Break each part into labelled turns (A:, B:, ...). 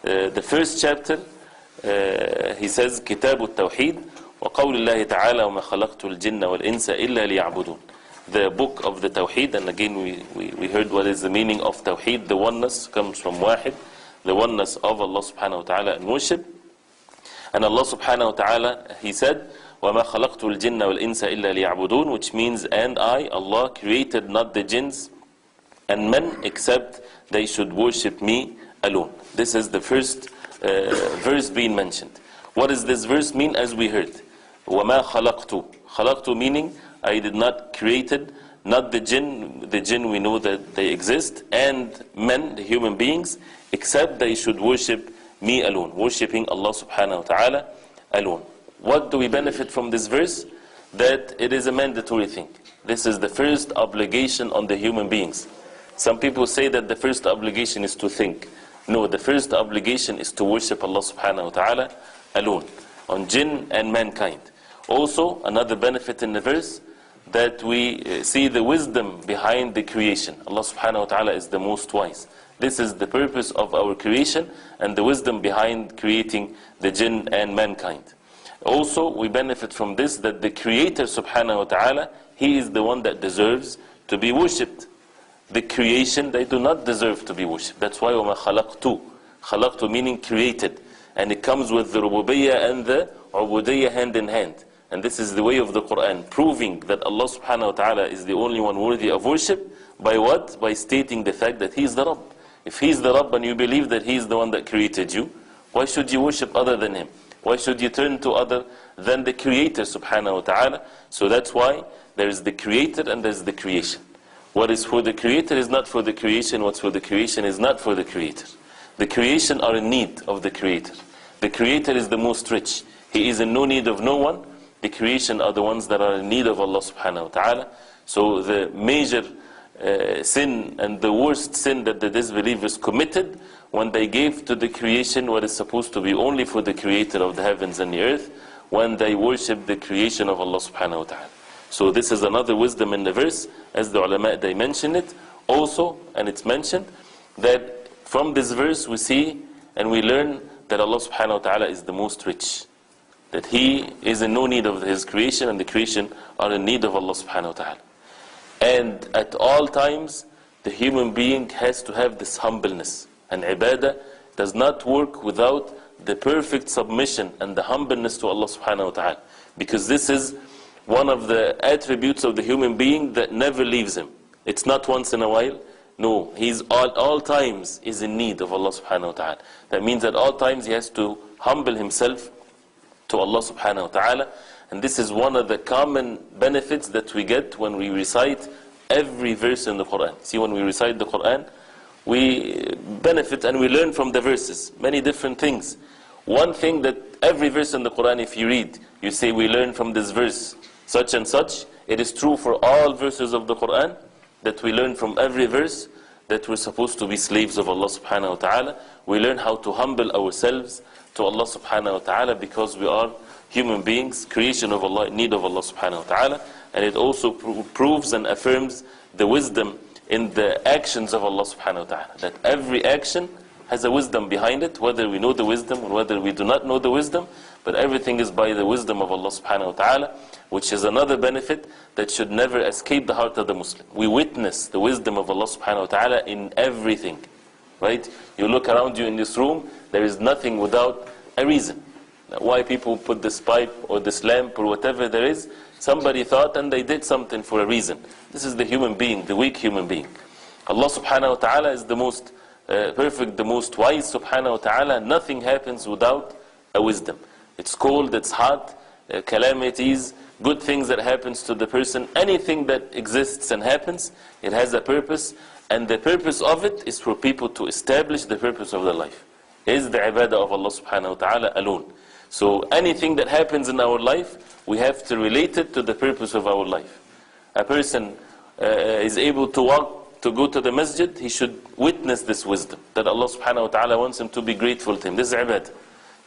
A: the first chapter, he says, كتاب التوحيد وقول الله تعالى وما خلقت الجن والإنس إلا ليعبدون. The book of the Tawheed, and again we heard what is the meaning of Tawheed. The oneness comes from Wahid, the oneness of Allah subhanahu wa ta'ala and worship. And Allah subhanahu wa ta'ala, He said, وَمَا خَلَقْتُ الْجِنَّ وَالْإِنسَ إِلَّا لِيَعْبُدُونَ, which means, and I, Allah, created not the jinns and men except they should worship me alone. This is the first verse being mentioned. What does this verse mean? As we heard, وَمَا خَلَقْتُ, خَلَقْتُ meaning I did not created, not the jinn we know that they exist, and men, the human beings, except they should worship me alone, worshipping Allah subhanahu wa ta'ala alone. What do we benefit from this verse? That it is a mandatory thing. This is the first obligation on the human beings. Some people say that the first obligation is to think. No, the first obligation is to worship Allah subhanahu wa ta'ala alone, on jinn and mankind. Also, another benefit in the verse, that we see the wisdom behind the creation. Allah subhanahu wa ta'ala is the most wise. This is the purpose of our creation and the wisdom behind creating the jinn and mankind. Also, we benefit from this, that the Creator subhanahu wa ta'ala, He is the one that deserves to be worshipped. The creation, they do not deserve to be worshipped. That's why وَمَا خَلَقْتُ, خَلَقْتُ meaning created. And it comes with the rububiyyah and the ubudiyyah hand in hand. And this is the way of the Quran, proving that Allah subhanahu wa ta'ala is the only one worthy of worship. By what? By stating the fact that He is the Rabb. If He is the Rabb and you believe that He is the one that created you, why should you worship other than Him? Why should you turn to other than the Creator subhanahu wa ta'ala? So that's why there is the Creator and there is the creation. What is for the Creator is not for the creation. What's for the creation is not for the Creator. The creation are in need of the Creator. The Creator is the most rich. He is in no need of no one. The creation are the ones that are in need of Allah subhanahu wa ta'ala. So the major sin and the worst sin that the disbelievers committed when they gave to the creation what is supposed to be only for the Creator of the heavens and the earth, when they worship the creation of Allah subhanahu wa ta'ala. So this is another wisdom in the verse, as the ulama they mention it also, and it's mentioned that from this verse we see and we learn that Allah subhanahu wa ta'ala is the most rich, that He is in no need of His creation and the creation are in need of Allah subhanahu wa ta'ala. And at all times the human being has to have this humbleness, and ibadah does not work without the perfect submission and the humbleness to Allah subhanahu wa ta'ala, because this is one of the attributes of the human being that never leaves him. It's not once in a while. No, he's all times is in need of Allah subhanahu wa ta'ala. That means at all times he has to humble himself to Allah subhanahu wa ta'ala. And this is one of the common benefits that we get when we recite every verse in the Quran. See, when we recite the Quran, we benefit and we learn from the verses many different things. One thing that every verse in the Quran, if you read, you say we learn from this verse such and such. It is true for all verses of the Quran, that we learn from every verse that we're supposed to be slaves of Allah subhanahu wa ta'ala. We learn how to humble ourselves to Allah subhanahu wa ta'ala, because we are human beings, creation of Allah, in need of Allah subhanahu wa ta'ala. And it also proves and affirms the wisdom in the actions of Allah subhanahu wa ta'ala, that every action has a wisdom behind it, whether we know the wisdom or whether we do not know the wisdom, but everything is by the wisdom of Allah subhanahu wa ta'ala, which is another benefit that should never escape the heart of the Muslim. We witness the wisdom of Allah subhanahu wa ta'ala in everything, right? You look around you in this room, there is nothing without a reason. Why people put this pipe or this lamp or whatever there is, somebody thought and they did something for a reason. This is the human being, the weak human being. Allah subhanahu wa ta'ala is the most perfect, the most wise subhanahu wa ta'ala. Nothing happens without a wisdom. It's cold, it's hot, calamities, good things that happens to the person, anything that exists and happens, it has a purpose, and the purpose of it is for people to establish the purpose of their life. Is the ibadah of Allah subhanahu wa ta'ala alone. So anything that happens in our life, we have to relate it to the purpose of our life. A person is able to walk, to go to the masjid, he should witness this wisdom, that Allah subhanahu wa ta'ala wants him to be grateful to him. This is ibadah.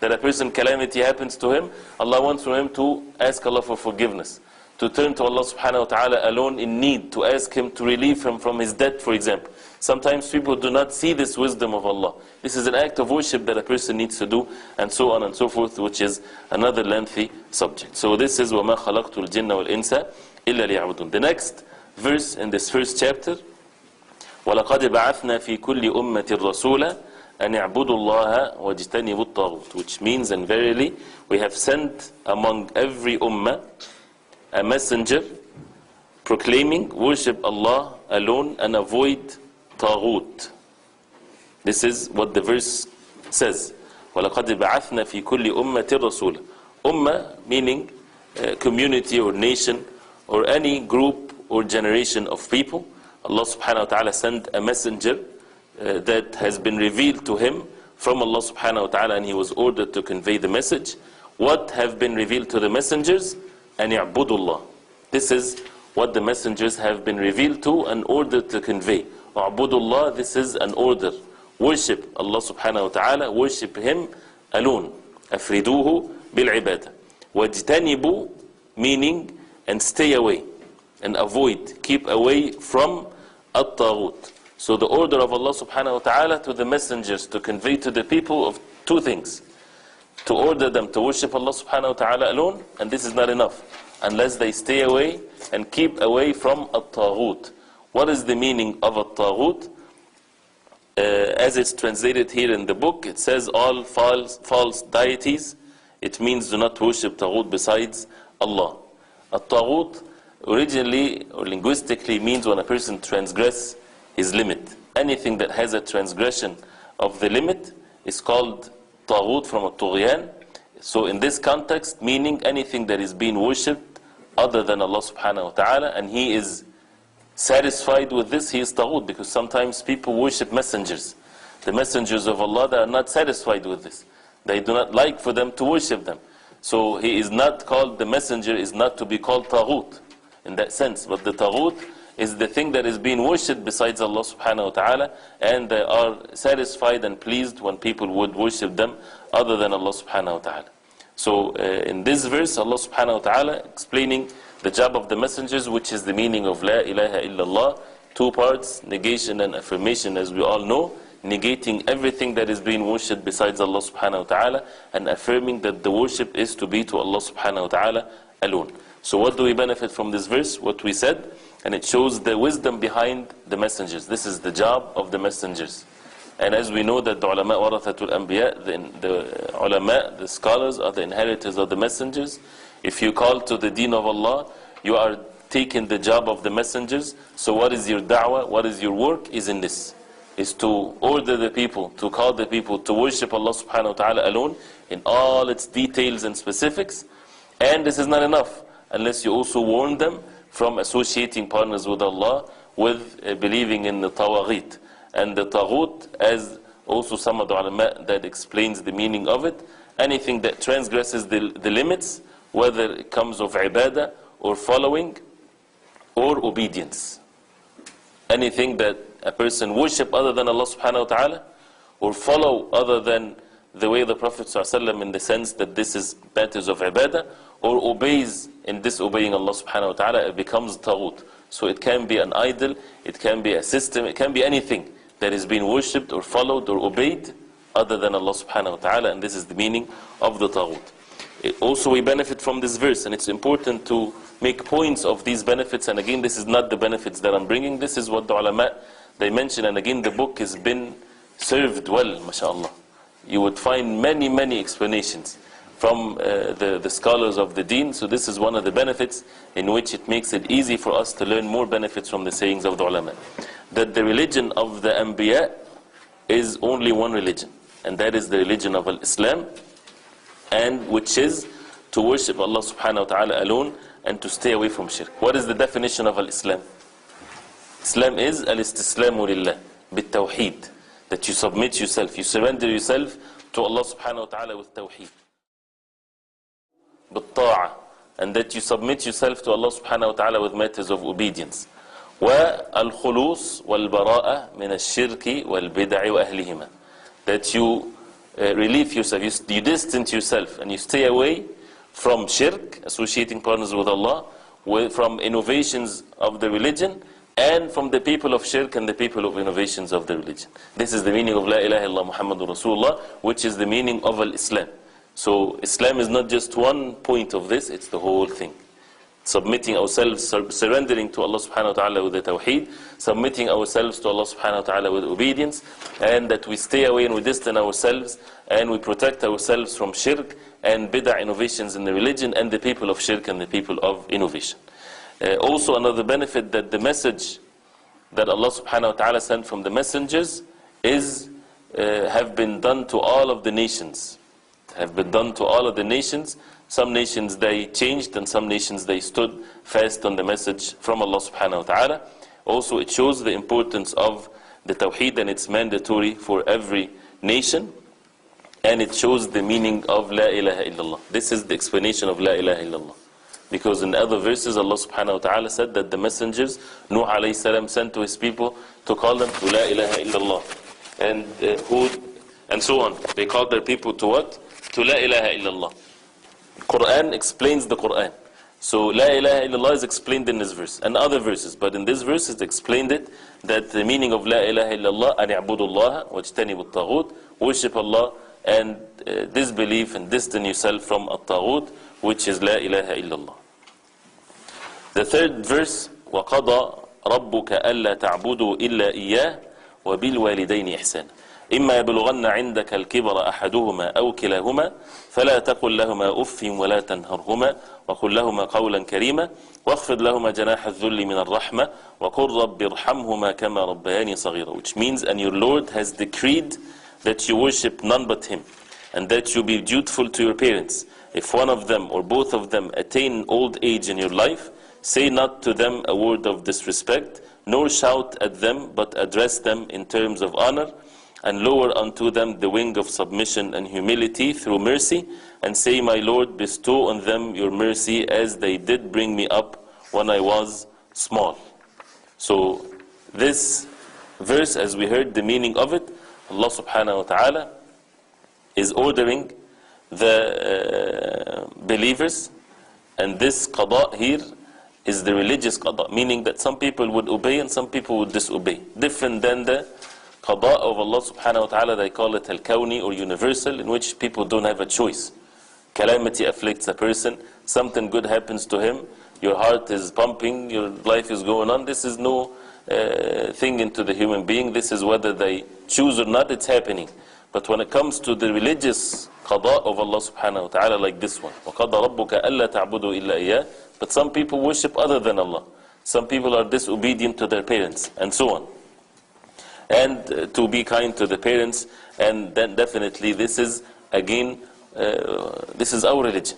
A: That a person, calamity happens to him, Allah wants from him to ask Allah for forgiveness. to turn to Allah subhanahu wa ta'ala alone in need, to ask Him to relieve him from his debt, for example. Sometimes people do not see this wisdom of Allah. This is an act of worship that a person needs to do, and so on and so forth, which is another lengthy subject. So this is وَمَا خَلَقْتُ الْجِنَّ وَالْإِنسَ إِلَّا لِيَعْبُدُونَ. The next verse in this first chapter, وَلَقَدْ بَعَثْنَا فِي كُلِّ أُمَّةٍ رَسُولًا أَنِ اعْبُدُوا اللَّهَ وَاجْتَنِبُوا الطَّاغُوتَ, which means, and verily, we have sent among every ummah a messenger proclaiming, worship Allah alone and avoid Taghut. This is what the verse says. وَلَقَدْ بَعَثْنَا فِي كُلِّ أُمَّةٍ رَسُولًا. Ummah meaning community or nation or any group or generation of people. Allah subhanahu wa ta'ala sent a messenger that has been revealed to him from Allah subhanahu wa ta'ala, and he was ordered to convey the message. What have been revealed to the messengers? أَنِ اعْبُدُوا اللَّهِ. This is what the messengers have been revealed to and ordered to convey. اعْبُدُوا اللَّهِ, this is an order. Worship Allah subhanahu wa ta'ala, worship Him alone. أَفْرِدُوهُ بِالْعِبَادَةِ. وَاجْتَنِبُوا, meaning, and stay away, and avoid, keep away from at-taghut. So the order of Allah subhanahu wa ta'ala to the messengers to convey to the people of two things. To order them to worship Allah subhanahu wa ta'ala alone, and this is not enough, unless they stay away and keep away from at-taghut. What is the meaning of at-taghut? As it's translated here in the book, it says all false deities. It means do not worship taghut besides Allah. At-taghut originally or linguistically means when a person transgresses his limit. Anything that has a transgression of the limit is called taghut, from at-tughyan. So in this context, meaning anything that is being worshipped other than Allah subhanahu wa ta'ala, and he is satisfied with this, he is taghut, because sometimes people worship messengers. The messengers of Allah, they are not satisfied with this. They do not like for them to worship them. So he is not called, the messenger is not to be called taghut in that sense, but the taghut is the thing that is being worshipped besides Allah subhanahu wa ta'ala, and they are satisfied and pleased when people would worship them other than Allah subhanahu wa ta'ala. So in this verse, Allah subhanahu wa ta'ala explaining the job of the messengers, which is the meaning of La ilaha illallah, two parts, negation and affirmation, as we all know, negating everything that is being worshipped besides Allah subhanahu wa ta'ala, and affirming that the worship is to be to Allah subhanahu wa ta'ala alone. So what do we benefit from this verse? What we said, and it shows the wisdom behind the messengers. This is the job of the messengers. And as we know that the ulama warathatul anbiya, the ulama, the scholars, are the inheritors of the messengers. If you call to the deen of Allah, you are taking the job of the messengers. So what is your da'wah, what is your work, is in this. Is to order the people, to call the people to worship Allah subhanahu wa ta'ala alone in all its details and specifics. And this is not enough, unless you also warn them from associating partners with Allah, with believing in the tawaghit. And the taghut, as also some of the ulama that explains the meaning of it, anything that transgresses the limits, whether it comes of ibadah or following or obedience. Anything that a person worship other than Allah subhanahu wa ta'ala, or follow other than the way the Prophet ﷺ, in the sense that this is matters of ibadah, or obeys in disobeying Allah subhanahu wa ta'ala, it becomes taghut. So it can be an idol, it can be a system, it can be anything that is being worshipped or followed or obeyed other than Allah subhanahu wa ta'ala, and this is the meaning of the taghut. Also we benefit from this verse, and it's important to make points of these benefits. And again, this is not the benefits that I'm bringing, this is what the ulama, they mention, and again the book has been served well, mashallah. You would find many explanations from the scholars of the deen. So this is one of the benefits in which it makes it easy for us to learn more benefits from the sayings of the ulama. That the religion of the Anbiya is only one religion, and that is the religion of Islam, and which is to worship Allah subhanahu wa ta'ala alone and to stay away from shirk. What is the definition of Islam? Islam is al-istislamu lillah, bit-tawheed, that you submit yourself, you surrender yourself to Allah subhanahu wa ta'ala with tawheed, bit-ta'a, and that you submit yourself to Allah subhanahu wa ta'ala with matters of obedience. وَالْخُلُوص وَالْبَرَاءَ مِنَ الشِّرْكِ وَالْبِدَعِ وَأَهْلِهِمَا, that you relieve yourself, you distance yourself and you stay away from shirk, associating partners with Allah, from innovations of the religion, and from the people of shirk and the people of innovations of the religion. This is the meaning of La ilaha illallah Muhammadur Rasulullah, which is the meaning of Al-Islam. So Islam is not just one point of this, it's the whole thing. Submitting ourselves, surrendering to Allah subhanahu wa ta'ala with the tawheed, submitting ourselves to Allah subhanahu wa ta'ala with obedience, and that we stay away and we distance ourselves, and we protect ourselves from shirk and bid'ah innovations in the religion, and the people of shirk and the people of innovation. Also another benefit that the message that Allah subhanahu wa ta'ala sent from the messengers is have been done to all of the nations. Have been done to all of the nations. Some nations they changed, and some nations they stood fast on the message from Allah subhanahu wa ta'ala. Also it shows the importance of the tawheed, and it's mandatory for every nation. And it shows the meaning of La ilaha illallah. This is the explanation of La ilaha illallah. Because in other verses Allah subhanahu wa ta'ala said that the messengers, Nuh alayhi salam, sent to his people to call them to La ilaha illallah. And Hud, and so on. They called their people to what? To La ilaha illallah. Quran explains the Quran. So La ilaha illallah is explained in this verse and other verses. But in this verse it explained it, that the meaning of La ilaha illallah, an i'budullaha wajtanibu at-taghut, worship Allah and disbelief and distance yourself from at-taghut, which is La ilaha illallah. The third verse, وَقَضَى رَبُّكَ أَلَّا تَعْبُدُوا إِلَّا إِيَّاهُ وَبِالْوَالِدَيْنِ إِحْسَانًا إِمَّا يَبْلُغَنَّ عِندَكَ الْكِبَرَ أَحَدُهُمَا أَوْ كِلَاهُمَا فَلَا تَقُلْ لَهُمَا أُفٍّ وَلَا تَنْهَرْهُمَا وَقُلْ لَهُمَا قَوْلًا كَرِيمًا وَاخْفِضْ لَهُمَا جَنَاحَ الذُّلِّ مِنَ الرَّحْمَةِ وَقُلْ رَبِّ ارْحَمْهُمَا كَمَا رَبَّيَانِي صَغِيرًا. Which means, and your Lord has decreed that you worship none but Him, and that you be dutiful to your parents. If one of them or both of them attain old age in your life, say not to them a word of disrespect, nor shout at them, but address them in terms of honor, and lower unto them the wing of submission and humility through mercy, and say, my Lord, bestow on them your mercy as they did bring me up when I was small. So this verse, as we heard the meaning of it, Allah subhanahu wa ta'ala is ordering the believers, and this qada here is the religious qada, meaning that some people would obey and some people would disobey, different than the qada of Allah subhanahu wa ta'ala. They call it al-kawni, or universal, in which people don't have a choice. Calamity afflicts a person, something good happens to him, your heart is pumping, your life is going on. This is no thing into the human being. This is whether they choose or not, it's happening. But when it comes to the religious qada of Allah subhanahu wa ta'ala, like this one, وَقَضَى رَبُّكَ أَلَّا تَعْبُدُوا إِلَّا إِيَّاهُ. But some people worship other than Allah. Some people are disobedient to their parents, and so on. And to be kind to the parents, and then definitely this is, again, this is our religion.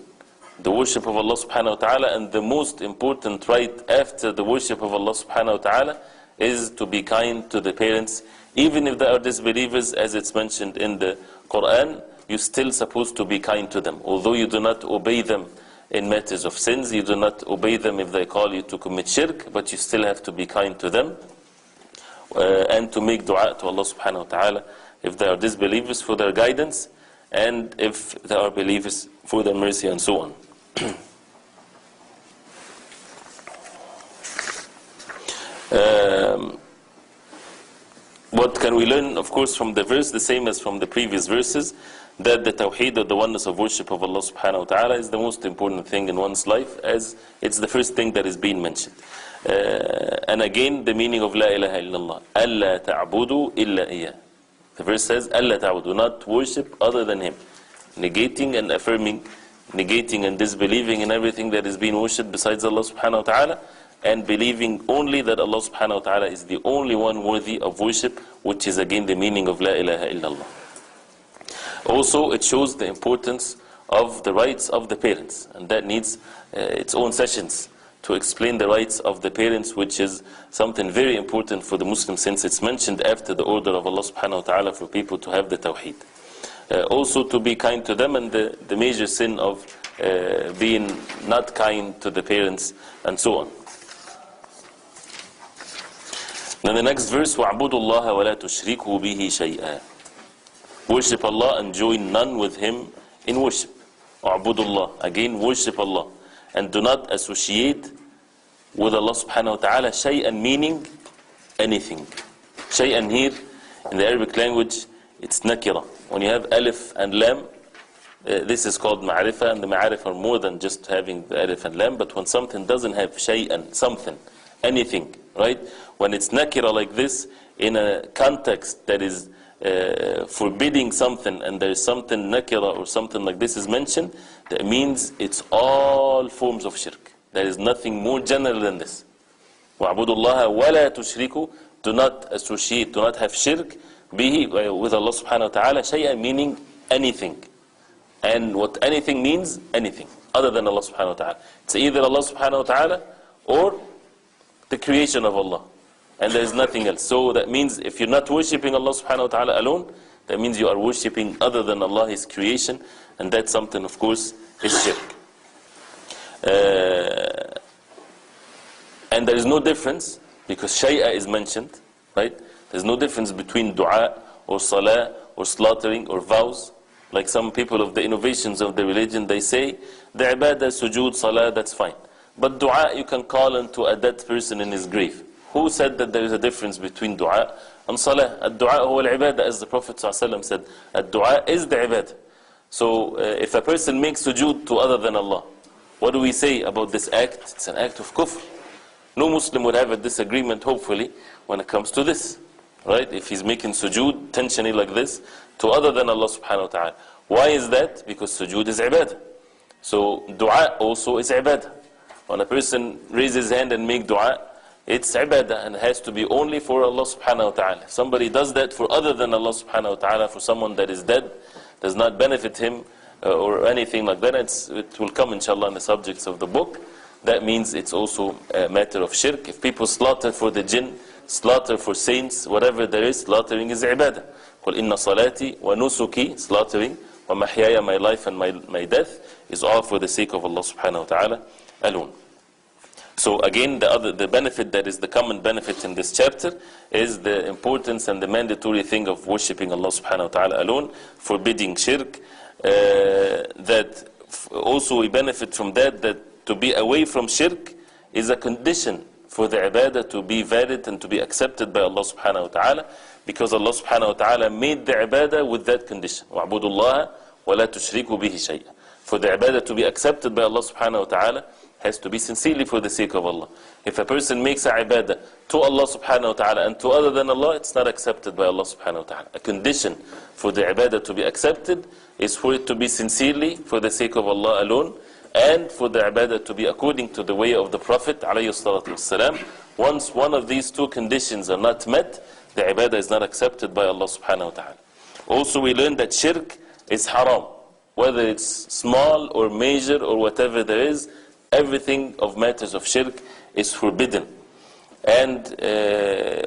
A: The worship of Allah subhanahu wa ta'ala, and the most important right after the worship of Allah subhanahu wa ta'ala is to be kind to the parents. Even if they are disbelievers, as it's mentioned in the Quran, you're still supposed to be kind to them. Although you do not obey them in matters of sins, you do not obey them if they call you to commit shirk, but you still have to be kind to them, and to make dua to Allah subhanahu wa ta'ala if they are disbelievers for their guidance, and if they are believers for their mercy, and so on. What can we learn, of course, from the verse, the same as from the previous verses, that the tawheed, or the oneness of worship of Allah subhanahu wa ta'ala, is the most important thing in one's life, as it's the first thing that is being mentioned. And again, the meaning of La ilaha illallah, أَلَّا تَعْبُدُوا إِلَّا إِيَّاهُ. The verse says, أَلَّا تَعْبُدُوا, not worship other than Him. Negating and affirming, negating and disbelieving in everything that is being worshipped besides Allah subhanahu wa ta'ala, and believing only that Allah subhanahu wa ta'ala is the only one worthy of worship, which is again the meaning of La ilaha illallah. Also, it shows the importance of the rights of the parents, and that needs its own sessions to explain the rights of the parents, which is something very important for the Muslim, since it's mentioned after the order of Allah subhanahu wa ta'ala for people to have the tawheed. Also to be kind to them, and the major sin of being not kind to the parents, and so on. Now the next verse, وَاعْبُدُوا اللَّهَ وَلَا تُشْرِكُوا بِهِ شَيْئًا. Worship Allah and join none with Him in worship. وَاعْبُدُوا اللَّهَ, again worship Allah, and do not associate with Allah subhanahu wa ta'ala, shay'an meaning anything. Shay'an here in the Arabic language, it's nakira. When you have alif and lam, this is called ma'arifa, and the ma'arif are more than just having the alif and lam, but when something doesn't have shay'an, something, anything, right? When it's nakira like this, in a context that is forbidding something, and there is something nakira or something like this is mentioned, that means it's all forms of shirk. There is nothing more general than this. وَعْبُدُوا اللَّهَ وَلَا تُشْرِكُوا, do not associate, do not have shirk bihi, with Allah subhanahu wa ta'ala, shay'an meaning anything. And what anything means, anything other than Allah subhanahu wa ta'ala. It's either Allah subhanahu wa ta'ala or the creation of Allah, and there is nothing else. So that means if you're not worshipping Allah subhanahu wa ta'ala alone, that means you are worshipping other than Allah, His creation, and that's something, of course, is shirk. And there is no difference, because shay'a is mentioned, right? There's no difference between dua or salah or slaughtering or vows. Like some people of the innovations of the religion, they say the ibadah, sujood, salah, that's fine. But dua, you can call unto a dead person in his grave. Who said that there is a difference between dua and salah? Ad-dua huwa al-ibadah, as the Prophet ﷺ said. Ad-dua is the ibadah. So if a person makes sujood to other than Allah, what do we say about this act? It's an act of kufr. No Muslim would have a disagreement, hopefully, when it comes to this. Right? If he's making sujood intentionally like this to other than Allah subhanahu wa ta'ala. Why is that? Because sujood is ibadah. So dua also is ibadah. When a person raises his hand and make dua, it's ibadah, and it has to be only for Allah subhanahu wa ta'ala. If somebody does that for other than Allah subhanahu wa ta'ala, for someone that is dead, does not benefit him or anything like that, it will come inshallah in the subjects of the book. That means it's also a matter of shirk. If people slaughter for the jinn, slaughter for saints, whatever there is, slaughtering is ibadah. قُلْ إِنَّ صَلَاتِي وَنُسُكِي, slaughtering, وَمَحْيَايَ, my life and my death, is all for the sake of Allah subhanahu wa ta'ala alone. So again, the benefit that is the common benefit in this chapter is the importance and the mandatory thing of worshipping Allah subhanahu wa ta'ala alone, forbidding shirk. That also we benefit from that to be away from shirk is a condition for the ibadah to be valid and to be accepted by Allah subhanahu wa ta'ala, because Allah subhanahu wa ta'ala made the ibadah with that condition. وَعْبُدُوا اللَّهَ وَلَا تُشْرِكُوا بِهِ شَيْئًا. For the ibadah to be accepted by Allah subhanahu wa ta'ala, has to be sincerely for the sake of Allah. If a person makes a ibadah to Allah subhanahu wa ta'ala and to other than Allah, it's not accepted by Allah subhanahu wa ta'ala. A condition for the ibadah to be accepted is for it to be sincerely for the sake of Allah alone, and for the ibadah to be according to the way of the Prophet alayhi salatu wassalam. Once one of these two conditions are not met, the ibadah is not accepted by Allah subhanahu wa ta'ala. Also we learn that shirk is haram. Whether it's small or major or whatever there is, everything of matters of shirk is forbidden. And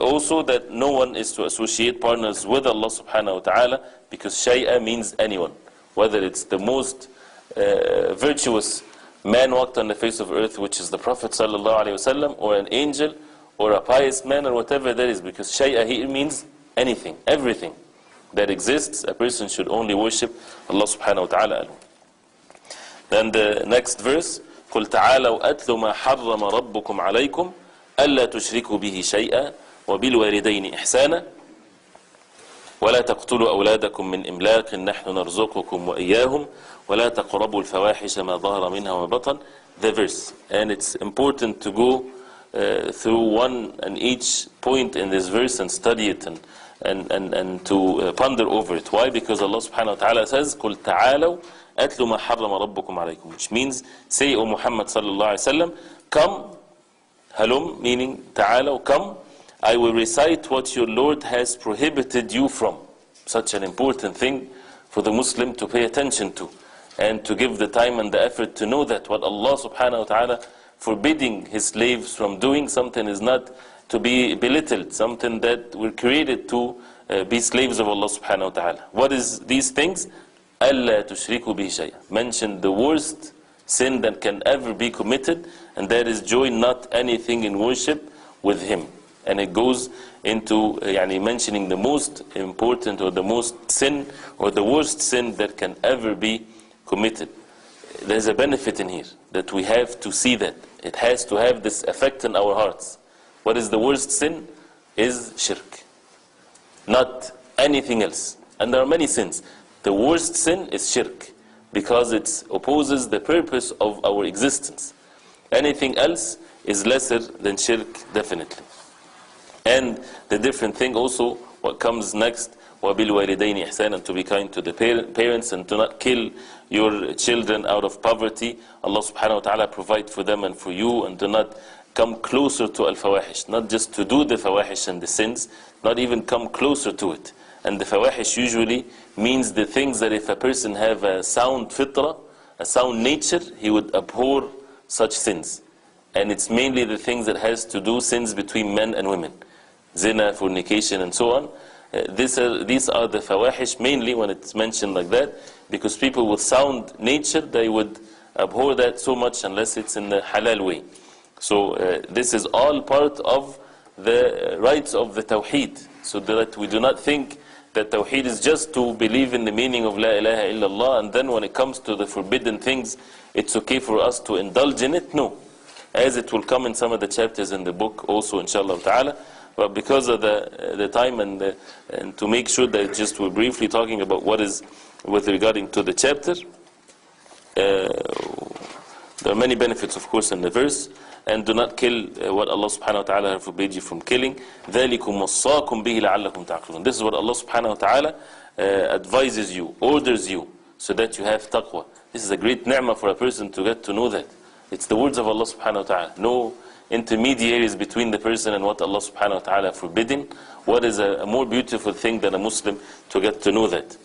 A: also that no one is to associate partners with Allah subhanahu wa ta'ala, because shay'a means anyone. Whether it's the most virtuous man walked on the face of earth, which is the Prophet sallallahu alaihi wasallam, or an angel, or a pious man, or whatever that is, because shay'a here means anything, everything that exists. A person should only worship Allah subhanahu wa ta'ala alone. Then the next verse, قُلْ تَعَالَوْا أَتْلُ مَا حَرَّمَ رَبُّكُمْ عَلَيْكُمْ أَلَّا تُشْرِكُوا بِهِ شَيْئًا وَبِالْوَالِدَيْنِ إِحْسَانًا ولا تقتلوا أولادكم من إملاق نحن نرزقكم وإياهم ولا تقربوا الفواحش ما ظهر منها وما بطن. The verse, and it's important to go through one and each point in this verse and study it and to ponder over it. Why? Because Allah subhanahu wa ta'ala says قُلْ تَعَالَوْا أَتْلُ مَا حَرَّمَ رَبُّكُمْ عَلَيْكُمْ, which means, say, O Muhammad sallallahu alayhi wa sallam, come, halum, meaning ta'alaw, come, I will recite what your Lord has prohibited you from. Such an important thing for the Muslim to pay attention to, and to give the time and the effort to know that what Allah subhanahu wa ta'ala forbidding His slaves from doing, something is not to be belittled, something that we're created to be slaves of Allah subhanahu wa ta'ala. What is these things? أَلَّا تُشْرِكُوا بِهِ شَيْئًا. Mention the worst sin that can ever be committed, and that is join not anything in worship with Him. And it goes into mentioning the most important or the most sin or the worst sin that can ever be committed. there's a benefit in here that we have to see that. It has to have this effect in our hearts. What is the worst sin? Is shirk. Not anything else. And there are many sins. The worst sin is shirk, because it opposes the purpose of our existence. Anything else is lesser than shirk, definitely. And the different thing also, what comes next, وَبِالْوَالِدَيْنِ إِحْسَانًا, to be kind to the parents and to not kill your children out of poverty. Allah subhanahu wa ta'ala provide for them and for you, and do not come closer to al-fawahish. Not just to do the fawahish and the sins, not even come closer to it. And the fawahish usually means the things that if a person have a sound fitra, a sound nature, he would abhor such sins. And it's mainly the things that has to do sins between men and women. Zina, fornication, and so on. These are the fawahish mainly when it's mentioned like that, because people with sound nature, they would abhor that so much unless it's in the halal way. So this is all part of the rights of the tawheed, so that we do not think that tawheed is just to believe in the meaning of la ilaha illallah, and then when it comes to the forbidden things, it's okay for us to indulge in it. No, as it will come in some of the chapters in the book also, inshallah ta'ala. But because of the time and to make sure that just we're briefly talking about what is with regarding to the chapter, there are many benefits, of course, in the verse. And do not kill what Allah subhanahu wa ta'ala has forbade you from killing. ذَلِكُمْ وَصَّاكُمْ بِهِ لَعَلَّكُمْ تَعْقِلُونَ. This is what Allah subhanahu wa ta'ala advises you, orders you, so that you have taqwa. This is a great ni'mah for a person to get to know that. It's the words of Allah subhanahu wa ta'ala. No intermediaries between the person and what Allah subhanahu wa ta'ala forbidden. What is a more beautiful thing than a Muslim to get to know that?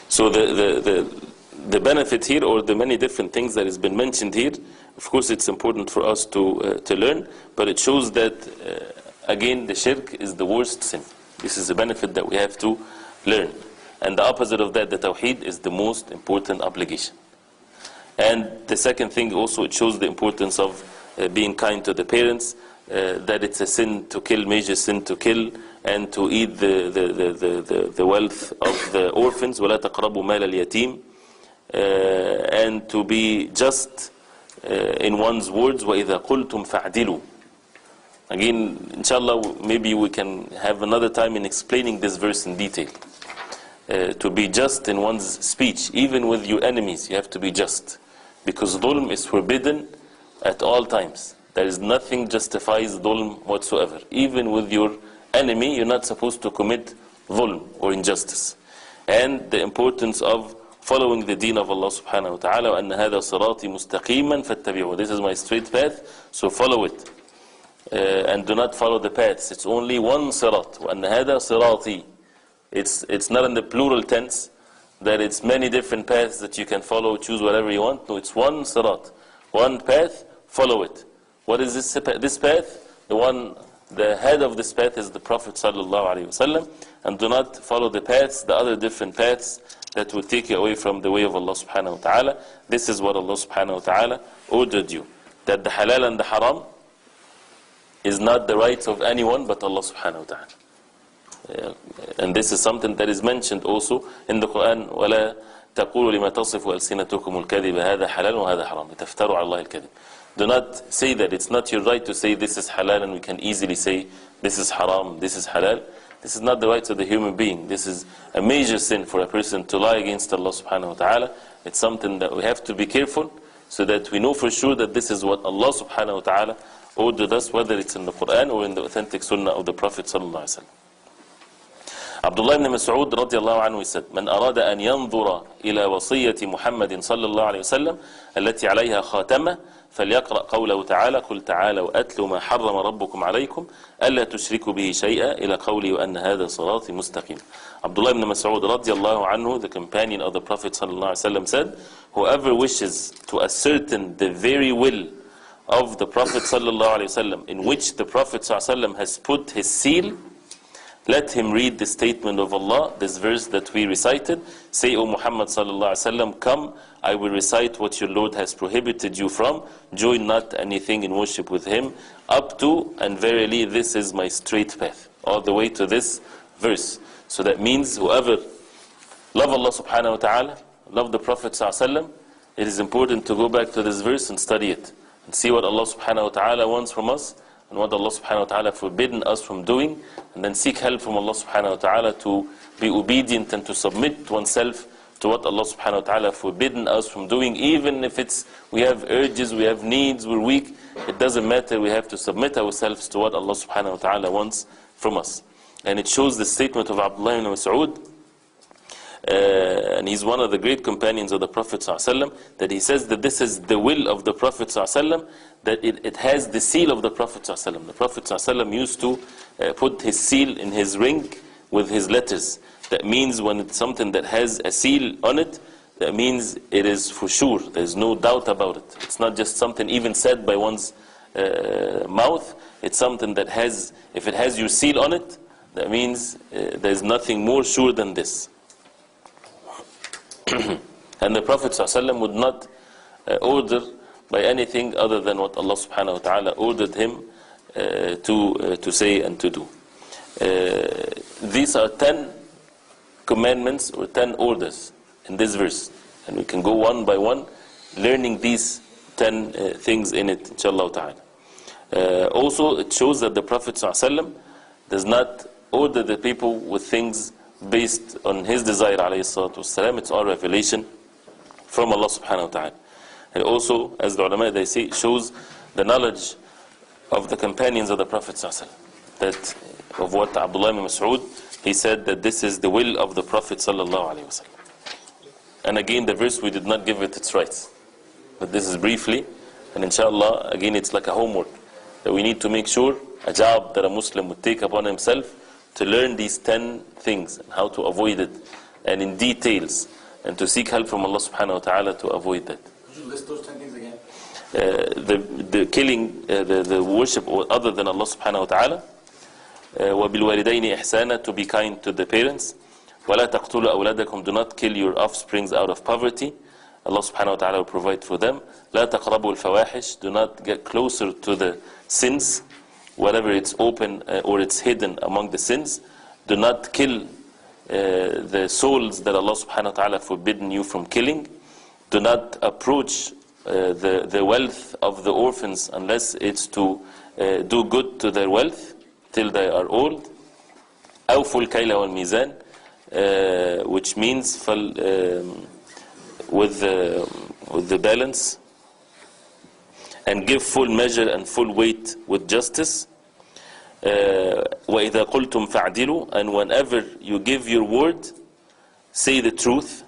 A: So the benefit here, or the many different things that has been mentioned here, of course it's important for us to learn, but it shows that again the shirk is the worst sin. This is a benefit that we have to learn. And the opposite of that, the tawheed, is the most important obligation. And the second thing also, it shows the importance of being kind to the parents, that it's a sin to kill, major sin to kill, and to eat the wealth of the orphans, وَلَا تَقْرَبُوا مَالَ الْيَتِيمِ, and to be just in one's words, وَإِذَا قُلْتُمْ فَعْدِلُوا. Again, inshallah, maybe we can have another time in explaining this verse in detail. To be just in one's speech, even with your enemies, you have to be just, because dhulm is forbidden at all times. There is nothing justifies dhulm whatsoever. Even with your enemy, you're not supposed to commit dhulm or injustice. And the importance of following the deen of Allah subhanahu wa ta'ala, وَأَنَّ هَذَا صِرَاطِي مُسْتَقِيمًا فَاتَّبِعُوا. This is my straight path, so follow it. And do not follow the paths. It's only one sirat. وَأَنَّ هَذَا صِرَاطِي. It's not in the plural tense, that it's many different paths that you can follow, choose whatever you want. No, it's one sirat, one path, follow it. What is this path? The head of this path is the Prophet sallallahu alaihi wasallam, and do not follow the paths, the other different paths that will take you away from the way of Allah subhanahu wa ta'ala. This is what Allah subhanahu wa ta'ala ordered you, that the halal and the haram is not the rights of anyone but Allah subhanahu wa ta'ala. And this is something that is mentioned also in the Quran. وَلَا تَقُولُوا لِمَا تَصِفُ أَلْسِنَتُكُمُ الْكَذِبَ هَذَا حَلَالٌ وَهَذَا حَرَامٌ لِتَفْتَرُوا عَلَى اللَّهِ الْكَذِبَ. Do not say that. It's not your right to say this is halal, and we can easily say this is haram, this is halal. This is not the rights of the human being. This is a major sin for a person to lie against Allah subhanahu wa ta'ala. It's something that we have to be careful, so that we know for sure that this is what Allah subhanahu wa ta'ala ordered us, whether it's in the Quran or in the authentic sunnah of the Prophet sallallahu alaihi wasallam. Abdullah ibn Mas'ud radiallahu anhu said, من أراد أن ينظر إلى وصية محمد صلى الله عليه وسلم التي عليها خاتمة فليقرأ قوله تعالى قل تعالوا أتلوا ما حرم ربكم عليكم ألا تشركوا به شيئا إلى قوله وأن هذا صراطي مستقيم. Abdullah ibn Mas'ud radiallahu anhu, the companion of the Prophet sallallahu alaihi wasallam, said, whoever wishes to ascertain the very will of the Prophet sallallahu alaihi wasallam, in which the Prophet sallallahu alaihi wasallam has put his seal, let him read the statement of Allah, this verse that we recited. Say, O Muhammad sallallahu alaihi wasallam, come, I will recite what your Lord has prohibited you from. Join not anything in worship with him, up to, and verily this is my straight path. all the way to this verse. So that means whoever love Allah subhanahu wa ta'ala, love the Prophet sallallahu alaihi wasallam, it is important to go back to this verse and study it and see what Allah subhanahu wa ta'ala wants from us and what Allah subhanahu wa ta'ala forbidden us from doing, and then seek help from Allah subhanahu wa ta'ala to be obedient and to submit oneself to what Allah subhanahu wa ta'ala forbidden us from doing. Even if we have urges, we have needs, we're weak, it doesn't matter, we have to submit ourselves to what Allah subhanahu wa ta'ala wants from us. And it shows the statement of Abdullah ibn Mas'ud, and he's one of the great companions of the Prophet ﷺ, that he says that this is the will of the Prophet ﷺ, that it has the seal of the Prophet ﷺ. The Prophet ﷺ used to put his seal in his ring with his letters. That means when it's something that has a seal on it, that means it is for sure, there's no doubt about it. It's not just something even said by one's mouth, it's something that has, if it has your seal on it, that means there's nothing more sure than this. And the Prophet ﷺ would not order by anything other than what Allah subhanahu wa ta'ala ordered him to say and to do. These are 10 commandments or 10 orders in this verse, and we can go one by one learning these 10 things in it, inshallah ta'ala. Also, it shows that the Prophet ﷺ does not order the people with things based on his desire, alayhi salatu wasalam. It's all revelation from Allah subhanahu wa ta'ala. And also, as the ulama they say, shows the knowledge of the companions of the Prophet ﷺ, that of what Abdullah ibn Mas'ud, he said that this is the will of the Prophet sallallahu alaihi wasallam. And again, the verse, we did not give it its rights, but this is briefly, and inshallah, again, it's like a homework that we need to make sure, a job that a Muslim would take upon himself, to learn these 10 things and how to avoid it, and in details, and to seek help from Allah subhanahu wa ta'ala to avoid that.
B: Could you list those 10 things again?
A: The killing, the worship other than Allah subhanahu wa ta'ala, وَبِالْوَالِدَيْنِ إِحْسَانًا, to be kind to the parents, وَلَا تَقْتُلُوا أَوْلَادَكُمْ, do not kill your offsprings out of poverty, Allah subhanahu wa ta'ala will provide for them. لَا تَقْرَبُوا الْفَوَاحِشِ, do not get closer to the sins, whatever it's open or it's hidden among the sins. Do not kill the souls that Allah subhanahu wa ta'ala forbidden you from killing. Do not approach the wealth of the orphans unless it's to do good to their wealth till they are old. أوفوا الكيل والميزان, which means with the balance, and give full measure and full weight with justice. وَإِذَا قُلْتُمْ فَعْدِلُوا, and whenever you give your word, say the truth,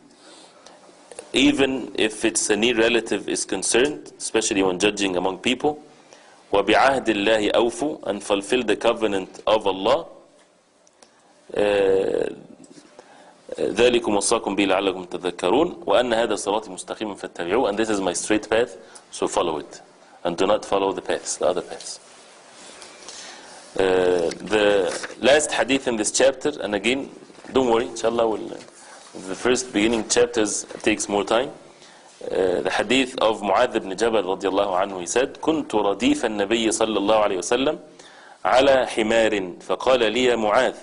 A: even if it's a near relative is concerned, especially when judging among people. وَبِعَهْدِ اللَّهِ أَوْفُوا, and fulfill the covenant of Allah. ذَلِكُمْ وَصَّاكُمْ بِهِ لَعَلَّكُمْ تَذَكَّرُونَ وَأَنَّ هَذَا صِرَاطِي مُسْتَقِيمًا فَاتَّبِعُوهُ, and this is my straight path, so follow it, and do not follow the paths, the other paths. The last hadith in this chapter, and again, don't worry, inshallah, the first beginning chapters takes more time. The hadith of Mu'adh ibn Jabal radiallahu anhu, he said, كنت رديف النبي صلى الله عليه وسلم على حمار فقال لي يا معاذ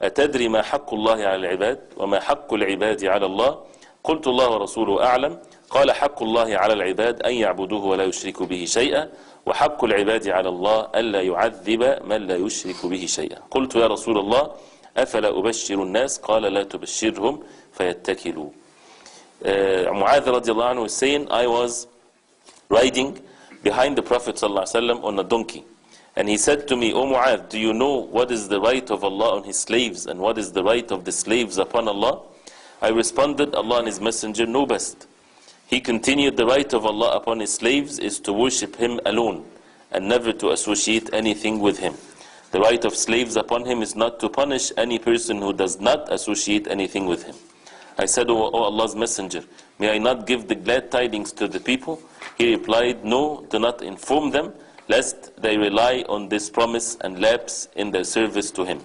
A: أتدري ما حق الله على العباد وما حق العباد على الله؟ قلت الله ورسوله أعلم. قال حق الله على العباد أن يعبدوه ولا يشركوا به شيئا وحق العباد على الله ألا يعذب من لا يشرك به شيئا. قلت يا رسول الله أفلا أبشر الناس؟ قال لا تبشرهم فيتكلوا. Mu'adh radiallahu anhu is saying, I was riding behind the Prophet sallallahu alaihi wasallam on a donkey, and he said to me, O Mu'adh, do you know what is the right of Allah on his slaves and what is the right of the slaves upon Allah? I responded, Allah and his messenger know best. He continued, the right of Allah upon his slaves is to worship him alone and never to associate anything with him. The right of slaves upon him is not to punish any person who does not associate anything with him. I said, O Allah's messenger, may I not give the glad tidings to the people? He replied, no, do not inform them, lest they rely on this promise and lapse in their service to him.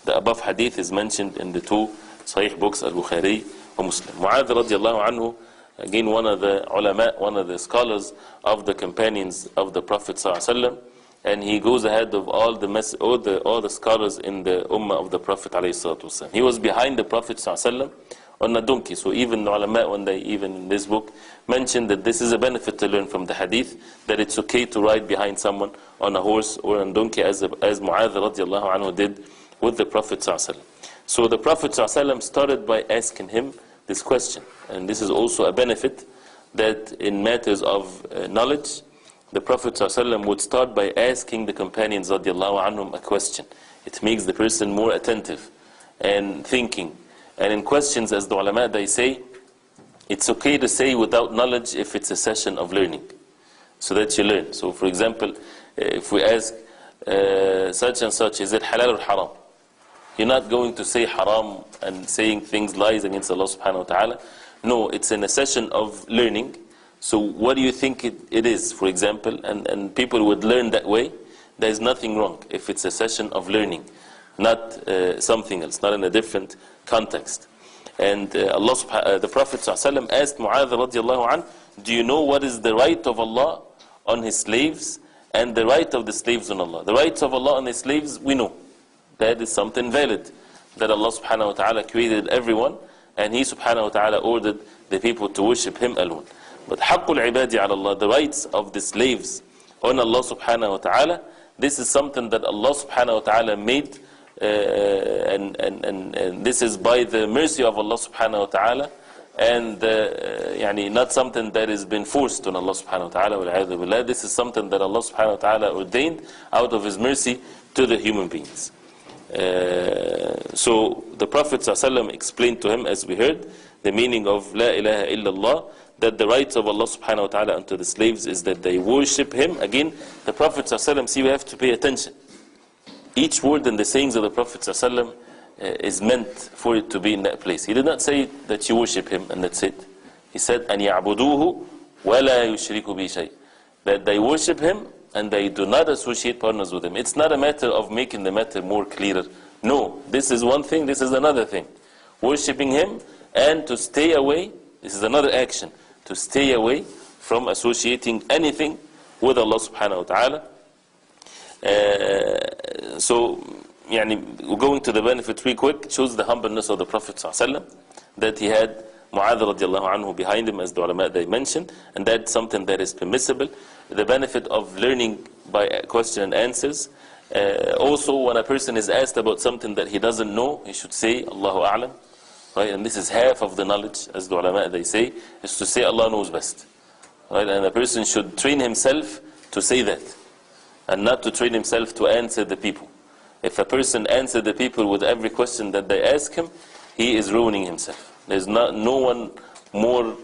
A: The above hadith is mentioned in the two Sahih books, Al-Bukhari and Muslim. Mu'adh radiallahu anhu, again one of the ulama, one of the scholars of the companions of the Prophet sallallahu alaihi wasallam, and he goes ahead of all the scholars in the Ummah of the Prophet ﷺ. He was behind the Prophet ﷺ on a donkey. So even the ulama, when they even in this book mentioned that this is a benefit to learn from the hadith, that it's okay to ride behind someone on a horse or on a donkey, as Mu'adh radiallahu anhu did with the Prophet ﷺ. So the Prophet ﷺ started by asking him this question, and this is also a benefit, that in matters of knowledge, the Prophet ﷺ would start by asking the companions radiallahu anhum a question. It makes the person more attentive and thinking. And in questions, as the ulama, they say, it's okay to say without knowledge if it's a session of learning, so that you learn. So for example, if we ask such and such, is it halal or haram? You're not going to say haram and saying things, lies against Allah subhanahu wa ta'ala. No, it's in a session of learning. So what do you think it is, for example? And people would learn that way. There is nothing wrong if it's a session of learning, not something else, not in a different context. And the Prophet ﷺ asked Mu'adh radiallahu anhu, do you know what is the right of Allah on His slaves and the right of the slaves on Allah? The rights of Allah on His slaves, we know. That is something valid, that Allah subhanahu wa ta'ala created everyone, and He subhanahu wa ta'ala ordered the people to worship Him alone. But haqqul ibadi ala Allah, the rights of the slaves on Allah subhanahu wa ta'ala, this is something that Allah subhanahu wa ta'ala made, and this is by the mercy of Allah subhanahu wa ta'ala, and not something that has been forced on Allah subhanahu wa ta'ala. Wal-'iyadhu billah. This is something that Allah subhanahu wa ta'ala ordained out of His mercy to the human beings. So the Prophet ﷺ explained to him, as we heard, the meaning of La ilaha illallah, that the rights of Allah subhanahu wa ta'ala unto the slaves is that they worship Him. Again, the Prophet ﷺ, see, we have to pay attention. Each word in the sayings of the Prophet ﷺ is meant for it to be in that place. He did not say that you worship Him and that's it. He said, أَنْ يَعْبُدُوهُ وَلَا يُشْرِكُ بِهِ شَيْءٍ, that they worship Him and they do not associate partners with Him. It's not a matter of making the matter more clearer. No, this is one thing, this is another thing. Worshipping Him and to stay away, this is another action, to stay away from associating anything with Allah subhanahu wa ta'ala. So, going to the benefit real quick, shows the humbleness of the Prophet ﷺ, that he had Mu'adh radiallahu anhu behind him, as the ulama they mentioned, and that's something that is permissible. The benefit of learning by question and answers. Also, when a person is asked about something that he doesn't know, he should say, Allahu A'lam. Right? And this is half of the knowledge, as the ulama they say, is to say Allah knows best. Right? And a person should train himself to say that, and not to train himself to answer the people. If a person answers the people with every question that they ask him, he is ruining himself. There's no one more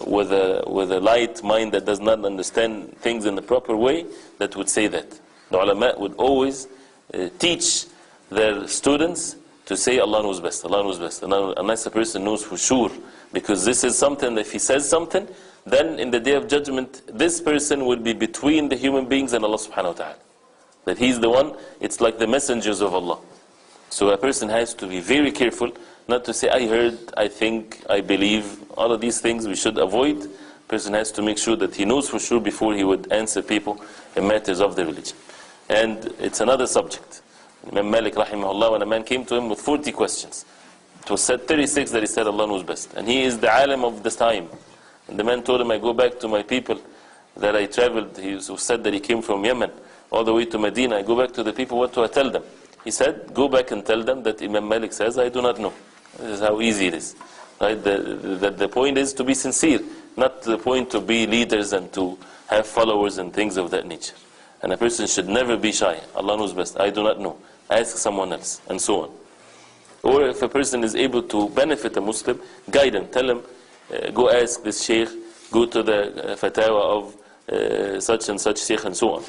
A: with a light mind that does not understand things in the proper way that would say that. The ulama would always teach their students to say Allah knows best, Allah knows best, unless a person knows for sure, because this is something that if he says something, then in the day of judgment this person will be between the human beings and Allah subhanahu wa ta'ala. That he's the one, it's like the messengers of Allah. So a person has to be very careful not to say, I heard, I think, I believe. All of these things we should avoid. A person has to make sure that he knows for sure before he would answer people in matters of the religion. And it's another subject. Imam Malik rahimahullah, when a man came to him with 40 questions, it was said 36 that he said Allah knows best. And he is the alim of this time. And the man told him, I go back to my people that I traveled. He said that he came from Yemen all the way to Medina. I go back to the people, what do I tell them? He said, go back and tell them that Imam Malik says, I do not know. This is how easy it is. Right? The point is to be sincere, not the point to be leaders and to have followers and things of that nature. And a person should never be shy. Allah knows best. I do not know. Ask someone else, and so on. Or if a person is able to benefit a Muslim, guide him, tell him, go ask this sheikh, go to the fatawa of such and such sheikh, and so on.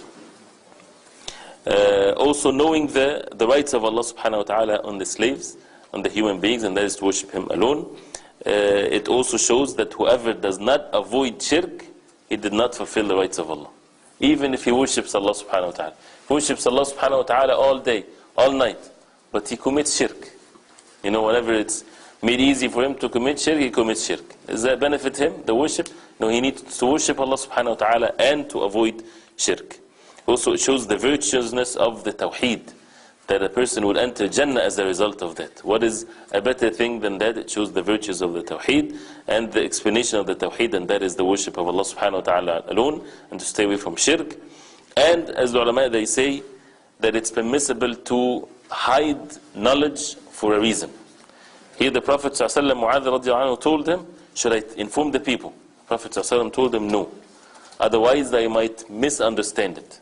A: Also knowing the rights of Allah subhanahu wa ta'ala on the slaves, on the human beings, and that is to worship Him alone. It also shows that whoever does not avoid shirk, he did not fulfill the rights of Allah. Even if he worships Allah subhanahu wa ta'ala. He worships Allah subhanahu wa ta'ala all day, all night, but he commits shirk. Whenever it's made easy for him to commit shirk, he commits shirk. Does that benefit him, the worship? No, he needs to worship Allah subhanahu wa ta'ala and to avoid shirk. Also, it shows the virtuousness of the tawheed, that a person will enter Jannah as a result of that. What is a better thing than that? It shows the virtues of the tawheed and the explanation of the tawheed, and that is the worship of Allah subhanahu wa ta'ala alone, and to stay away from shirk. And as the ulama, they say that it's permissible to hide knowledge for a reason. Here the Prophet ﷺ, Mu'adh radiallahu anhu, told him, should I inform the people? The Prophet ﷺ told him no. Otherwise they might misunderstand it.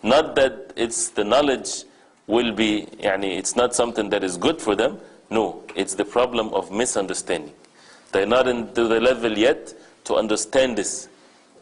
A: Not that it's the knowledge will be, it's not something that is good for them. No, it's the problem of misunderstanding. They're not into the level yet to understand this.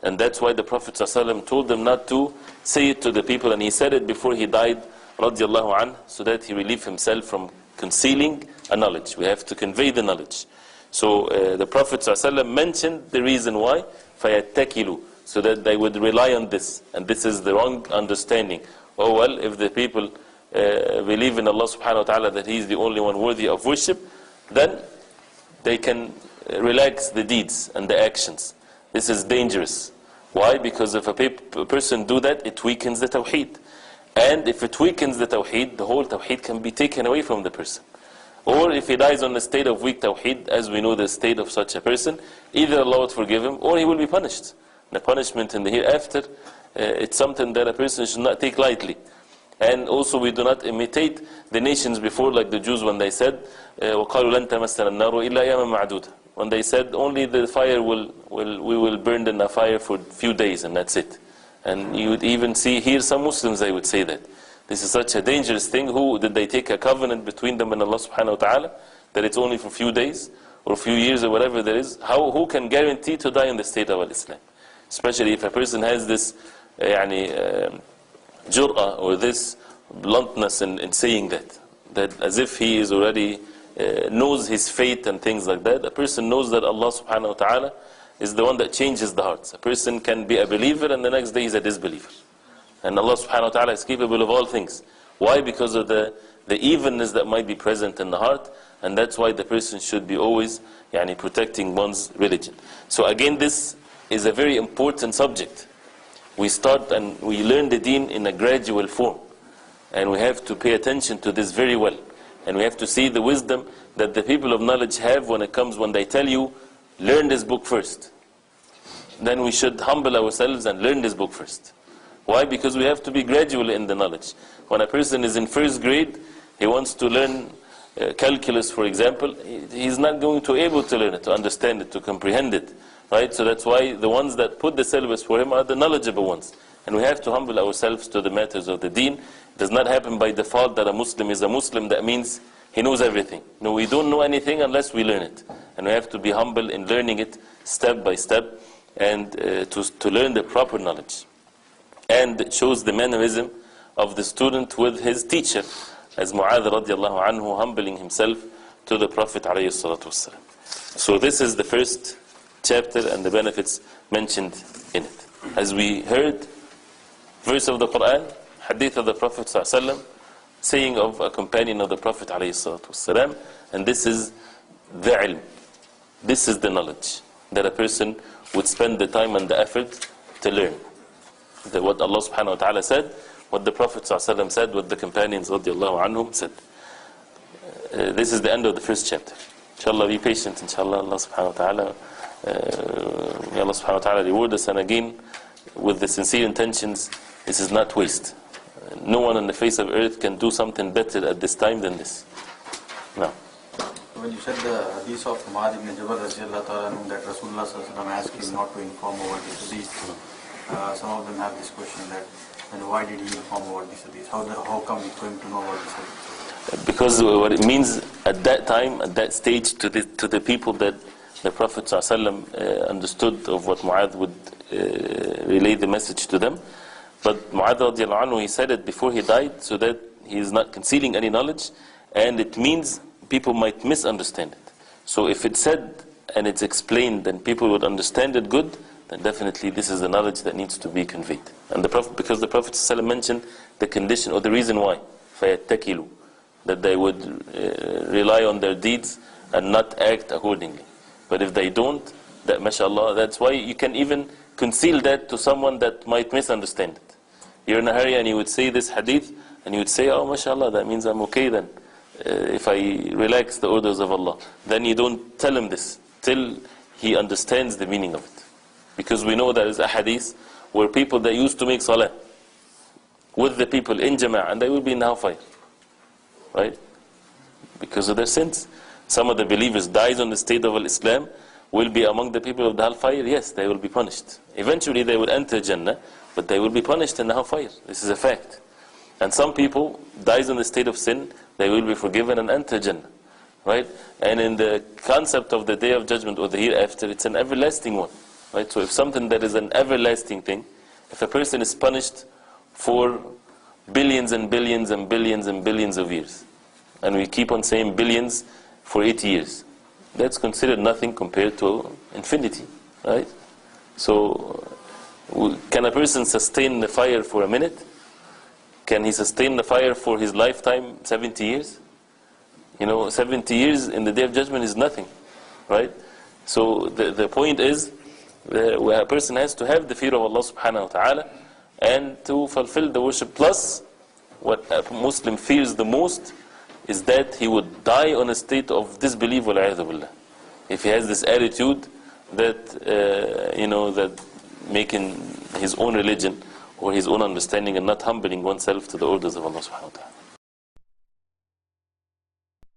A: And that's why the Prophet ﷺ told them not to say it to the people. And he said it before he died, radiallahu anhu, so that he relieved himself from concealing a knowledge. We have to convey the knowledge. So the Prophet ﷺ mentioned the reason why, فَيَتَّكِلُوا, so that they would rely on this. And this is the wrong understanding. Oh well, if the people believe in Allah subhanahu wa ta'ala that He is the only one worthy of worship, then they can relax the deeds and the actions. This is dangerous. Why? Because if a person do that, it weakens the tawheed. And if it weakens the tawheed, the whole tawheed can be taken away from the person. Or if he dies on the state of weak tawheed, as we know the state of such a person, either Allah would forgive him or he will be punished. The punishment in the hereafter, it's something that a person should not take lightly. And also we do not imitate the nations before, like the Jews when they said, وَقَالُوا لَن تَمَسَّنَا النَّارُ إِلَّا أَيَّامًا مَعْدُودًا. When they said only the fire we will burn in a fire for a few days and that's it. And you would even see here some Muslims, they would say that. This is such a dangerous thing. Who did they take a covenant between them and Allah subhanahu wa ta'ala that it's only for a few days or a few years or whatever there is? Who can guarantee to die in the state of Al-Islam? Especially if a person has this jur'ah or this bluntness in saying that as if he is already knows his fate and things like that. A person knows that Allah subhanahu wa ta'ala is the one that changes the hearts. A person can be a believer and the next day he's a disbeliever. And Allah subhanahu wa ta'ala is capable of all things. Why? Because of the evenness that might be present in the heart, and that's why the person should be always protecting one's religion. So again, this is a very important subject. We start and we learn the deen in a gradual form. And we have to pay attention to this very well. And we have to see the wisdom that the people of knowledge have when they tell you, learn this book first. Then we should humble ourselves and learn this book first. Why? Because we have to be gradual in the knowledge. When a person is in first grade, he wants to learn calculus, for example, he's not going to be able to learn it, to understand it, to comprehend it. Right? So that's why the ones that put the syllabus for him are the knowledgeable ones. And we have to humble ourselves to the matters of the deen. It does not happen by default that a Muslim is a Muslim. That means he knows everything. No, we don't know anything unless we learn it. And we have to be humble in learning it step by step and to learn the proper knowledge. And it shows the mannerism of the student with his teacher, as Mu'adh radiallahu anhu humbling himself to the Prophet alayhi salatu wasalam. So this is the first chapter and the benefits mentioned in it. As we heard, verse of the Quran, hadith of the Prophet sallallahu alaihi wasallam, saying of a companion of the Prophet alayhi salatu wasalam, and this is the ilm. This is the knowledge that a person would spend the time and the effort to learn. What Allah subhanahu wa ta'ala said, what the Prophet sallallahu alaihi wasallam said, what the companions radiallahu anhum said. This is the end of the first chapter. Inshallah, be patient, inshallah. Allah subhanahu wa ta'ala may Allah subhanahu wa ta'ala reward us, and again with the sincere intentions, this is not waste. No one on the face of earth can do something better at this time than this. No.
B: When you said the hadith of Mu'adh ibn Jabal radiallahu ta'ala that Rasulullah sallallahu alaihi wasallam asked him not to inform about this hadith, some of them have this question that, and why did he inform about this hadith? How come he came to know about this hadith?
A: Because what it means at that time, at that stage, to the people that the Prophet ﷺ understood of what Mu'adh would relay the message to them. But Mu'adh radiallahu anhu, he said it before he died, so that he is not concealing any knowledge, and it means people might misunderstand it. So if it's said and it's explained, then people would understand it good, then definitely this is the knowledge that needs to be conveyed. And because the Prophet ﷺ mentioned the condition or the reason why, فَيَتَّكِلُوا, that they would rely on their deeds and not act accordingly. But if they don't, that mashallah, that's why you can even conceal that to someone that might misunderstand it. You're in a hurry and you would say this hadith and you would say, oh mashallah, that means I'm okay then, if I relax the orders of Allah. Then you don't tell him this till he understands the meaning of it. Because we know there is a hadith where people that used to make salah with the people in jama'ah, and they will be in hellfire, right? Because of their sins. Some of the believers dies on the state of Islam, will be among the people of the hellfire. Yes, they will be punished. Eventually they will enter Jannah, but they will be punished in the hellfire. This is a fact. And some people dies on the state of sin, they will be forgiven and enter Jannah, right? And in the concept of the Day of Judgment or the hereafter, it's an everlasting one, right? So if something that is an everlasting thing, if a person is punished for billions and billions and billions and billions of years, and we keep on saying billions for 8 years, that's considered nothing compared to infinity, right? So can a person sustain the fire for a minute? Can he sustain the fire for his lifetime, 70 years? 70 years in the Day of Judgment is nothing, right? So the point is, where a person has to have the fear of Allah subhanahu wa ta'ala and to fulfill the worship. Plus, what a Muslim fears the most is that he would die on a state of disbelief, wal-'iyadhu billah. If he has this attitude that, that making his own religion or his own understanding and not humbling oneself to the orders of Allah subhanahu wa ta'ala.